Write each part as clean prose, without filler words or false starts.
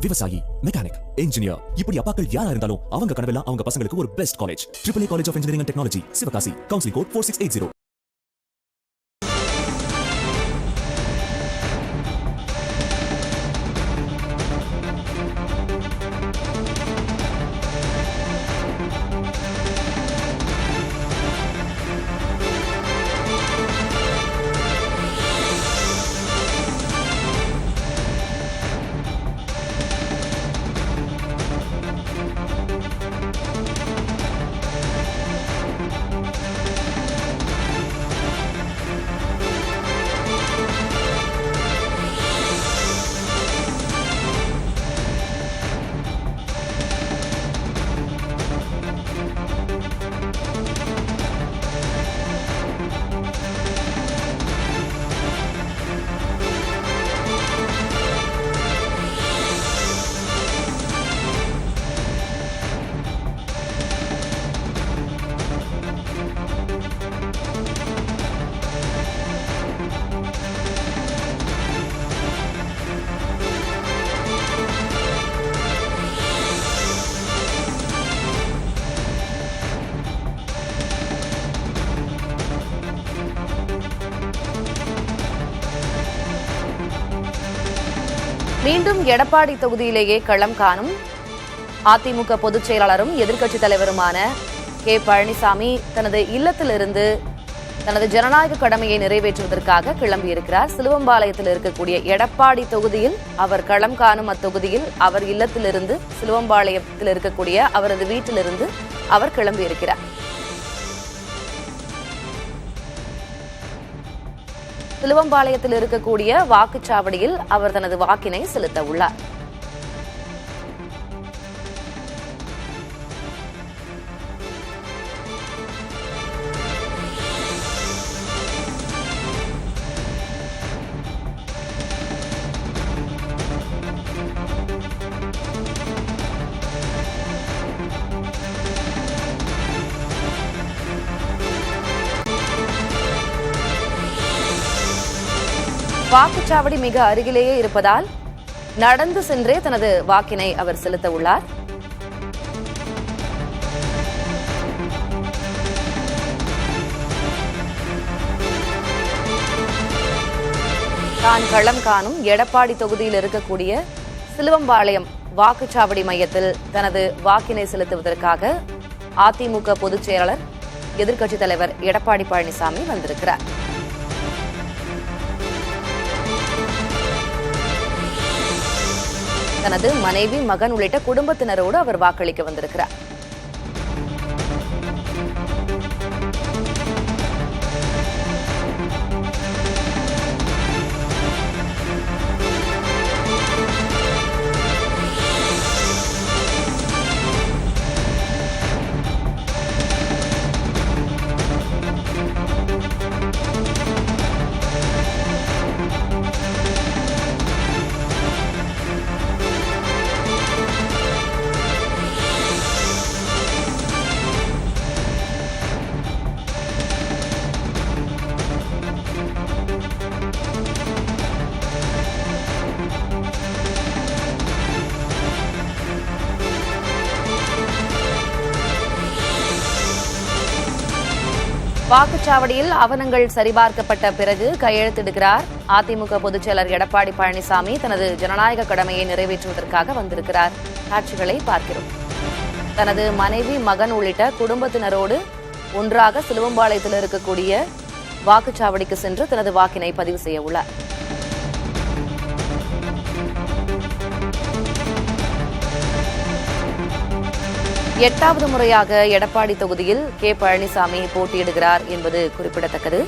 விவசாயி, mechanic, engineer, இப்படி அப்பாக்கள் யாரா இருந்தாலும் அவங்க கனவெல்லாம் அவங்க பசங்களுக்கு ஒரு best college. AAA college of engineering and technology, Sivakasi. Counselling code 4680. மீண்டும் எடப்பாடி தொகுதியிலேயே களம் காணும் அதிமுக பொதுச் செயலாளரும் எதிர்க்கட்சித் தலைவருமான கே பழனிசாமி தனது இல்லத்திலிருந்து தனது ஜனநாயக கடமையை நிறைவேற்றுவதற்காக கிளம்பியிருக்கிறார். சிலுவம்பாளையத்தில் இருக்கக்கூடிய எடப்பாடி தொகுதியில் அவர் களம் காணும் அத்தொகுதியில் அவர் இல்லத்திலிருந்து சிலுவம்பாளையத்தில் இருக்கக்கூடிய அவரது வீட்டிலிருந்து அவர் கிளம்பியிருக்கிறார். சிலுவம்பாளையத்தில் இருக்கக்கூடிய வாக்குச்சாவடியில் அவர் தனது வாக்கினை செலுத்த உள்ளார். வாக்குச்சாவடி மிக அருகிலேயே இருப்பதால் நடந்து சென்றே தனது வாக்கினை அவர் செலுத்த உள்ளார். தான் களம் காணும் எடப்பாடி தொகுதியில் இருக்கக்கூடிய சிலுவம்பாளையம் வாக்குச்சாவடி மையத்தில் தனது வாக்கினை செலுத்துவதற்காக அதிமுக பொதுச் செயலாளர் எதிர்க்கட்சித் தலைவர் எடப்பாடி பழனிசாமி வந்திருக்கிறார். தனது மனைவி, மகன் உள்ளிட்ட குடும்பத்தினரோடு அவர் வாக்களிக்க வந்திருக்கிறார். வாக்குச்சாவடியில் ஆவணங்கள் சரிபார்க்கப்பட்ட பிறகு கையெழுத்திடுகிறார். அதிமுக பொதுச் செயலர் எடப்பாடி பழனிசாமி தனது ஜனநாயக கடமையை நிறைவேற்றுவதற்காக வந்திருக்கிறார். காட்சிகளை பார்க்கிறோம். தனது மனைவி, மகன் உள்ளிட்ட குடும்பத்தினரோடு ஒன்றாக சிலுவம்பாளையத்தில் இருக்கக்கூடிய வாக்குச்சாவடிக்கு சென்று தனது வாக்கினை பதிவு செய்ய உள்ளார். எட்டாவது முறையாக எடப்பாடி தொகுதியில் கே பழனிசாமி போட்டியிடுகிறார் என்பது குறிப்பிடத்தக்கது.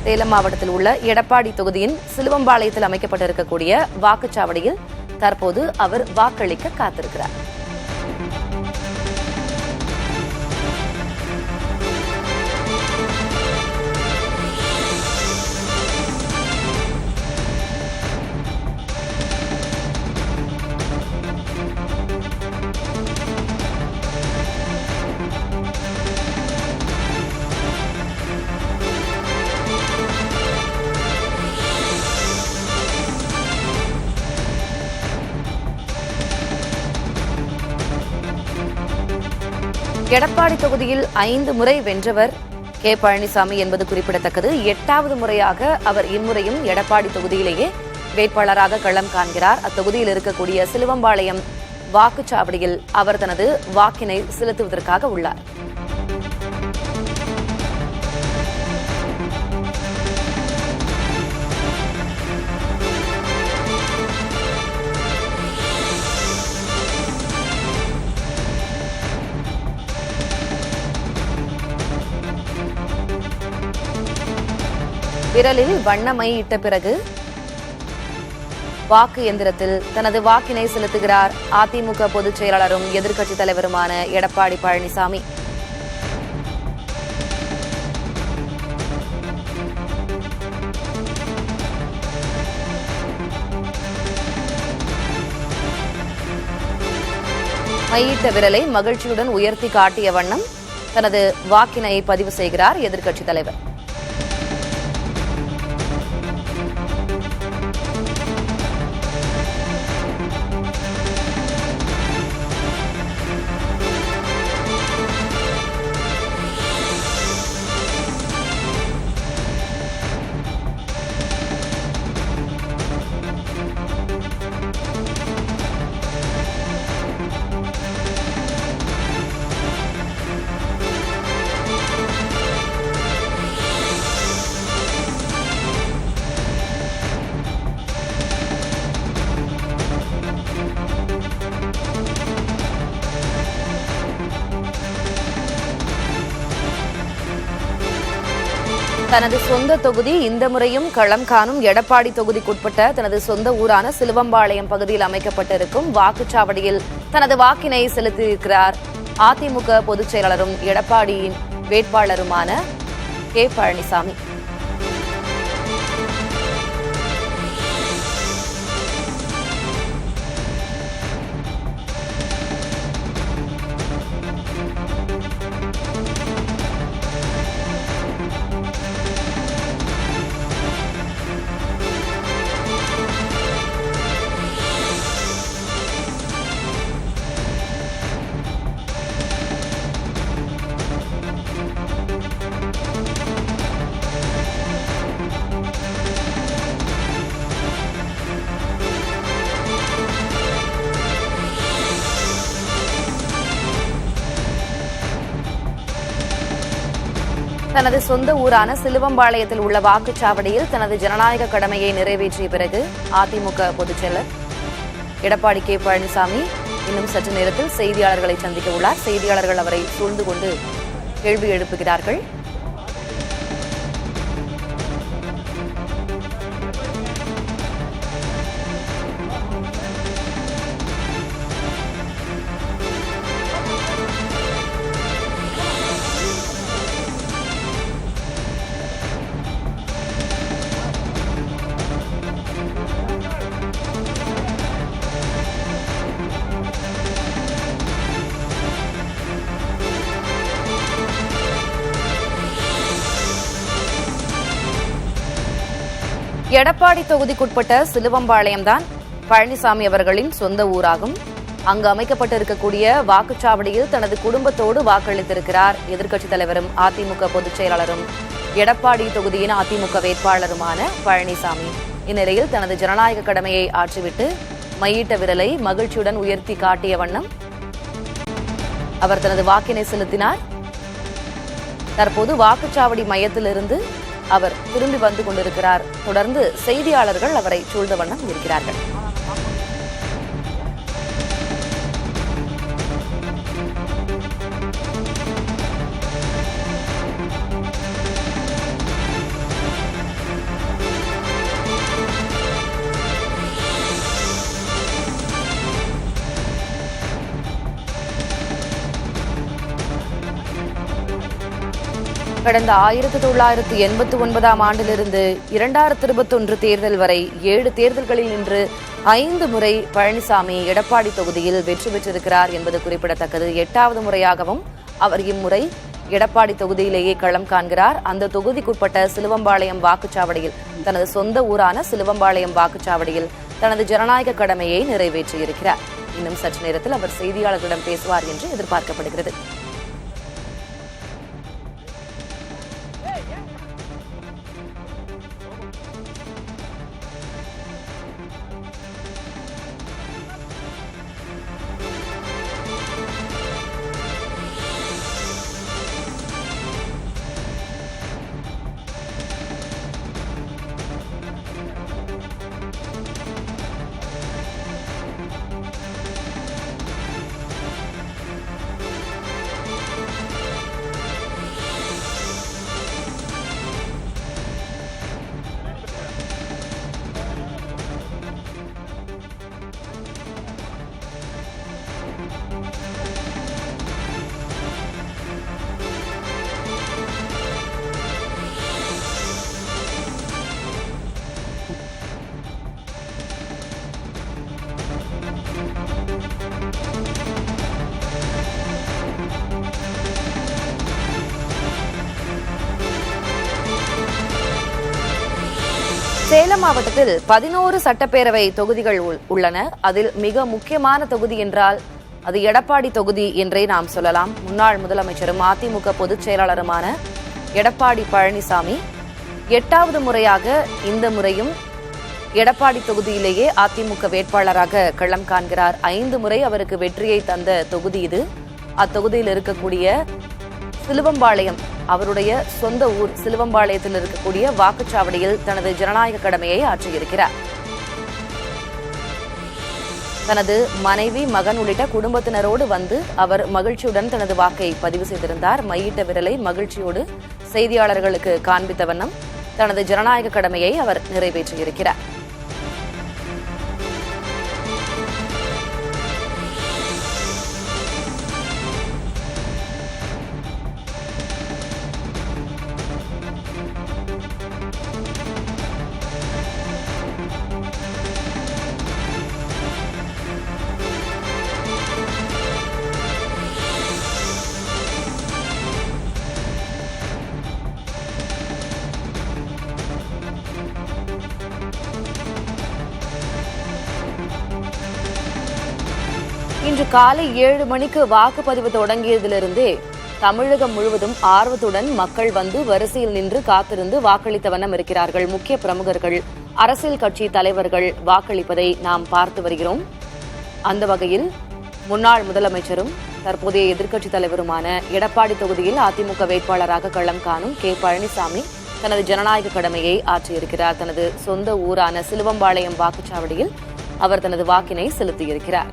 சேலம் மாவட்டத்தில் உள்ள எடப்பாடி தொகுதியின் சிலுவம்பாளையத்தில் அமைக்கப்பட்டிருக்கக்கூடிய வாக்குச்சாவடியில் தற்போது அவர் வாக்களிக்க காத்திருக்கிறார். எடப்பாடி தொகுதியில் 5 முறை வென்றவர் கே பழனிசாமி என்பது குறிப்பிடத்தக்கது. 8வது முறையாக அவர் இம்முறையும் எடப்பாடி தொகுதியிலேயே வேட்பாளராக களம் காண்கிறார். அத்தொகுதியில் இருக்கக்கூடிய சிலுவம்பாளையம் வாக்குச்சாவடியில் அவர் தனது வாக்கினை செலுத்துவதற்காக உள்ளார். விரலில் வண்ணமை இட்ட பிறகு வாக்கு எந்திரத்தில் தனது வாக்கினை செலுத்துகிறார் அதிமுக பொதுச் செயலாளரும் எதிர்க்கட்சித் தலைவருமான எடப்பாடி பழனிசாமி. மையிட்ட விரலை மகிழ்ச்சியுடன் உயர்த்தி காட்டிய வண்ணம் தனது வாக்கினை பதிவு செய்கிறார் எதிர்க்கட்சித் தலைவர். தனது சொந்த தொகுதி இந்த முறையும் களம் காணும் எடப்பாடி தொகுதிக்குட்பட்ட தனது சொந்த ஊரான சிலுவம்பாளையம் பகுதியில் அமைக்கப்பட்டிருக்கும் வாக்குச்சாவடியில் தனது வாக்கினை செலுத்தியிருக்கிறார் அதிமுக பொதுச் செயலாளரும் எடப்பாடியின் வேட்பாளருமான கே பழனிசாமி. தனது சொந்த ஊரான சிலுவம்பாளையத்தில் உள்ள வாக்குச்சாவடியில் தனது ஜனநாயக கடமையை நிறைவேற்றிய பிறகு அதிமுக பொதுச் செயலர் எடப்பாடி கே பழனிசாமி இன்னும் சற்று நேரத்தில் செய்தியாளர்களை சந்திக்க உள்ளார். செய்தியாளர்கள் அவரை சூழ்ந்து கொண்டு கேள்வி எழுப்புகிறார்கள். எடப்பாடி தொகுதிக்குட்பட்ட சிலுவம்பாளையம்தான் பழனிசாமி அவர்களின் சொந்த ஊராகும். அங்கு அமைக்கப்பட்டிருக்கக்கூடிய வாக்குச்சாவடியில் தனது குடும்பத்தோடு வாக்களித்திருக்கிறார் எதிர்க்கட்சித் தலைவரும் அதிமுக பொதுச் செயலாளரும் எடப்பாடி தொகுதியின் அதிமுக வேட்பாளருமான பழனிசாமி. இந்நிலையில் தனது ஜனநாயக கடமையை ஆற்றிவிட்டு மையிட்ட விரலை மகிழ்ச்சியுடன் உயர்த்தி காட்டிய வண்ணம் அவர் தனது வாக்கினை செலுத்தினார். தற்போது வாக்குச்சாவடி மையத்திலிருந்து அவர் திரும்பி வந்து கொண்டிருக்கிறார். தொடர்ந்து செய்தியாளர்கள் அவரை சூழ்ந்த வண்ணம் இருக்கிறார்கள். கடந்த 1989 ஆண்டிலிருந்து 2021 தேர்தல் வரை 7 தேர்தல்களில் நின்று 5 முறை பழனிசாமி எடப்பாடி தொகுதியில் வெற்றி பெற்றிருக்கிறார் என்பது குறிப்பிடத்தக்கது. 8வது முறையாகவும் அவர் இம்முறை எடப்பாடி தொகுதியிலேயே களம் காண்கிறார். அந்த தொகுதிக்குட்பட்ட சிலுவம்பாளையம் வாக்குச்சாவடியில் தனது சொந்த ஊரான சிலுவம்பாளையம் வாக்குச்சாவடியில் தனது ஜனநாயக கடமையை நிறைவேற்றியிருக்கிறார். இன்னும் சற்று நேரத்தில் அவர் செய்தியாளர்களிடம் பேசுவார் என்று எதிர்பார்க்கப்படுகிறது. சேலம் மாவட்டத்தில் 11 சட்டப்பேரவை தொகுதிகள் உள்ளன. அதில் மிக முக்கியமான தொகுதி என்றால் அது எடப்பாடி தொகுதி என்றே நாம் சொல்லலாம். முன்னாள் முதலமைச்சரும் அதிமுக பொதுச் செயலாளருமான எடப்பாடி பழனிசாமி 8வது முறையாக இந்த முறையும் எடப்பாடி தொகுதியிலேயே அதிமுக வேட்பாளராக களம் காண்கிறார். 5 முறை அவருக்கு வெற்றியை தந்த தொகுதி இது. அத்தொகுதியில் இருக்கக்கூடிய சிலுவம்பாளையம், அவருடைய சொந்த ஊர் சிலுவம்பாளையத்தில் இருக்கக்கூடிய வாக்குச்சாவடியில் தனது ஜனநாயக கடமையை ஆற்றியிருக்கிறார். தனது மனைவி, மகன் உள்ளிட்ட குடும்பத்தினரோடு வந்து அவர் மகிழ்ச்சியுடன் தனது வாக்கை பதிவு செய்திருந்தார். மையிட்ட விரலை மகிழ்ச்சியோடு செய்தியாளர்களுக்கு காண்பித்த வண்ணம் தனது ஜனநாயக கடமையை அவர் நிறைவேற்றியிருக்கிறார். இன்று காலை 7 மணிக்கு வாக்குப்பதிவு தொடங்கியதிலிருந்தே தமிழகம் முழுவதும் ஆர்வத்துடன் மக்கள் வந்து வரிசையில் நின்று காத்திருந்து வாக்களித்த வண்ணம் இருக்கிறார்கள். முக்கிய பிரமுகர்கள், அரசியல் கட்சி தலைவர்கள் வாக்களிப்பதை நாம் பார்த்து வருகிறோம். அந்த வகையில் முன்னாள் முதலமைச்சரும் தற்போதைய எதிர்க்கட்சித் தலைவருமான எடப்பாடி தொகுதியில் அதிமுக வேட்பாளராக களம் காணும் பழனிசாமி தனது ஜனநாயக கடமையை ஆற்றியிருக்கிறார். தனது சொந்த ஊரான சிலுவம்பாளையம் வாக்குச்சாவடியில் அவர் தனது வாக்கினை செலுத்தியிருக்கிறார்.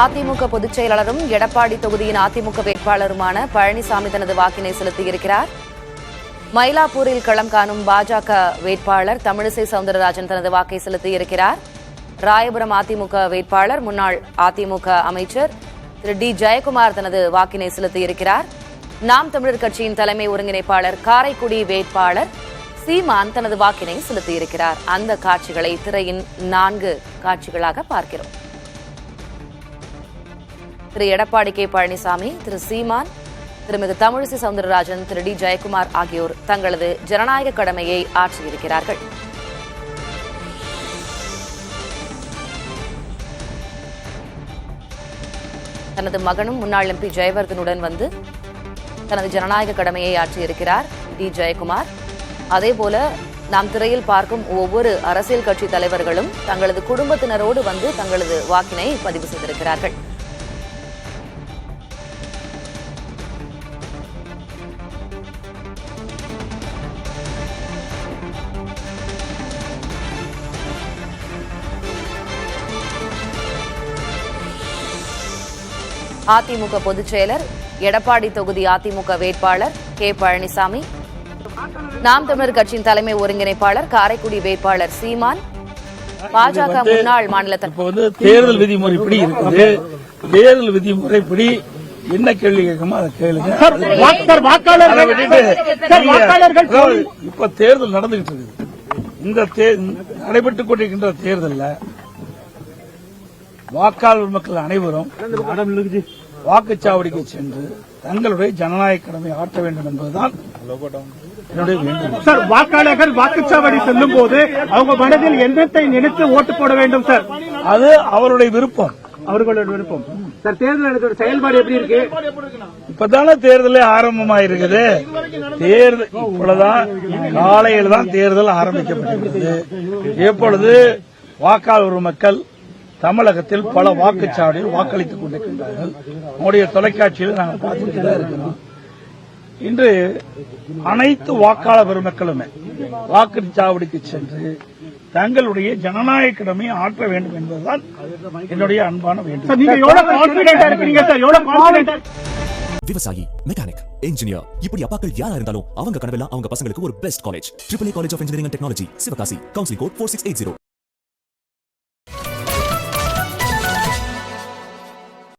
அதிமுக பொதுச் செயலாளரும் எடப்பாடி தொகுதியின் அதிமுக வேட்பாளருமான பழனிசாமி தனது வாக்கினை செலுத்தியிருக்கிறார். மயிலாப்பூரில் களம் காணும் பாஜக வேட்பாளர் தமிழிசை சவுந்தரராஜன் தனது வாக்கை செலுத்தியிருக்கிறார். ராயபுரம் அதிமுக வேட்பாளர் முன்னாள் அதிமுக அமைச்சர் திரு டி ஜெயக்குமார் தனது வாக்கினை செலுத்தியிருக்கிறார். நாம் தமிழர் கட்சியின் தலைமை ஒருங்கிணைப்பாளர் காரைக்குடி வேட்பாளர் சீமான் தனது வாக்கினை செலுத்தியிருக்கிறார். அந்த காட்சிகளை திரையின் 4 காட்சிகளாக பார்க்கிறோம். திரு எடப்பாடி பழனிசாமி, திரு சீமான், திருமிகு தமிழிசை சவுந்தரராஜன், திரு டி ஜெயக்குமார் ஆகியோர் தங்களது ஜனநாயக கடமையை ஆற்றியிருக்கிறார்கள். தனது மகனும் முன்னாள் எம்பி ஜெயவர்தனுடன் வந்து தனது ஜனநாயக கடமையை ஆற்றியிருக்கிறார் டி ஜெயக்குமார். அதேபோல நாம் திரையில் பார்க்கும் ஒவ்வொரு அரசியல் கட்சி தலைவர்களும் தங்களது குடும்பத்தினரோடு வந்து தங்களது வாக்கினை பதிவு செய்திருக்கிறார்கள். அதிமுக பொதுச் செயலர், எடப்பாடி தொகுதி அதிமுக வேட்பாளர் பழனிசாமி, நாம் தமிழர் கட்சியின் தலைமை ஒருங்கிணைப்பாளர் காரைக்குடி வேட்பாளர் சீமான், பாஜக முன்னாள் மாநில தேர்தல் விதிமுறைப்படி இருக்குது. தேர்தல் விதிமுறைப்படி என்ன கேள்வி கேட்குமோ அதை கேளுங்க. இப்ப தேர்தல் நடந்துகிட்டு இருக்கு. இந்த நடைபெற்றுக் கொண்டிருக்கின்ற தேர்தலில் வாக்காளர் மக்கள் அனைவரும் வாக்குச்சாவடிக்கு சென்று தங்களுடைய ஜனநாயக கடமை ஆற்ற வேண்டும் என்பதுதான் என்னுடைய வேண்டுகோள். சார், வாக்காளர்கள் வாக்குச்சாவடி செல்லும் போது அவங்க மனதில் எண்ணத்தை நினைத்து ஓட்டு போட வேண்டும் சார். அது அவருடைய விருப்பம், அவர்களுடைய விருப்பம். சார், தேர்தல் செயல்பாடு எப்படி இருக்கு? இப்பதானே தேர்தலே ஆரம்பமாயிருக்குது. தேர்தல் இப்பொழுதுதான் காலையில் தான் தேர்தல் ஆரம்பிக்கப்பட்டிருக்கிறது. எப்பொழுது வாக்காளர் மக்கள் தமிழகத்தில் பல வாக்குச்சாவடியில் வாக்களித்துக் கொண்டிருக்கின்றார்கள். நம்முடைய தொலைக்காட்சியில் நாங்கள் பார்த்துட்டு தான் இருக்கிறோம். இன்று அனைத்து வாக்காளர் பெருமக்களுமே வாக்குச்சாவடிக்கு சென்று தங்களுடைய ஜனநாயக கடமையை ஆற்ற வேண்டும் என்பதுதான் என்னுடைய அன்பான வேண்டுகோள். விவசாயி, மெக்கானிக், இன்ஜினியர், இப்படி அப்பாக்கள் யாரா இருந்தாலும் அவங்க கனவெல்லாம் அவங்க பசங்களுக்கு ஒரு best college. AAA college of engineering and technology, Sivakasi. Counselling code 4680.